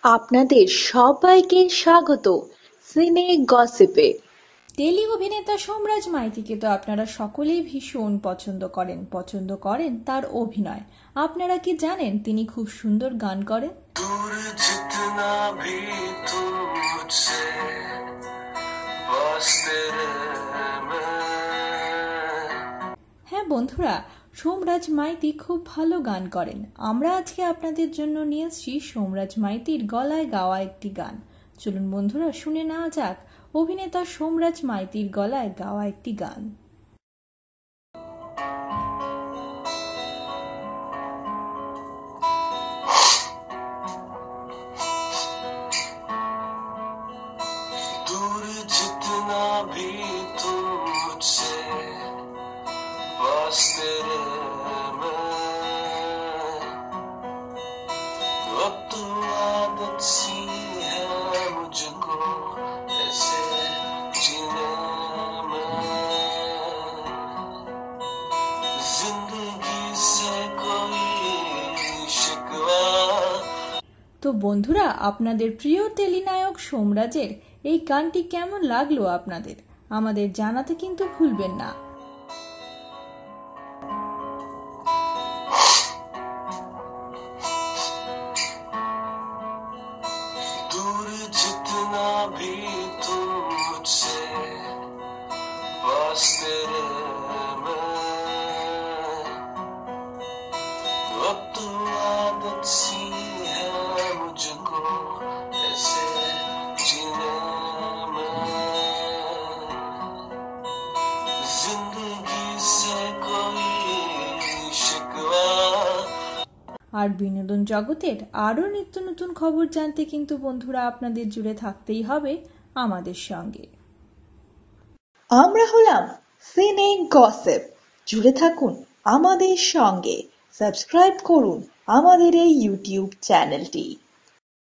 আপনাদের সবাইকে স্বাগত সিনে গসিপে। টেলি অভিনেতা সোমরাজ মাইতিকে তো আপনারা সকলেই ভীষণ পছন্দ করেন তার অভিনয়। আপনারা কি জানেন তিনি খুব সুন্দর গান করেন? হ্যাঁ বন্ধুরা, সোমরাজ মাইতি খুব ভালো গান করেন। আমরা আজকে আপনাদের জন্য নিয়ে এসেছি সোমরাজ মাইতির গলায় গাওয়া একটি গান। চলুন বন্ধুরা শুনে নেওয়া যাক অভিনেতা সোমরাজ মাইতির গলায় গাওয়া একটি গান। दूर जितना भी तुम मुझसे पास तेरे मैं अब तो आदत सी है मुझको ऐसे जीने में जिंदगी से कोई शिकवा। তো বন্ধুরা, আপনাদের প্রিয় টেলিনায়ক সোমরাজের এই গানটি কেমন লাগলো আপনাদের আমাদের জানাতে কিন্তু ভুলবেন না। दूर जितना भी तुम मुझसे पास तेरे मैं अब तो आदत सी है मुझको ऐसे जीने में जिंदगी से कोई शिकवा। আর বিনোদন জগতের আরও নিত্য নতুন খবর জানতে কিন্তু বন্ধুরা আপনাদের জুড়ে থাকতেই হবে আমাদের সঙ্গে। আমরা হলাম সিনে গসিপ। জুড়ে থাকুন আমাদের সঙ্গে, সাবস্ক্রাইব করুন আমাদের এই ইউটিউব চ্যানেলটি।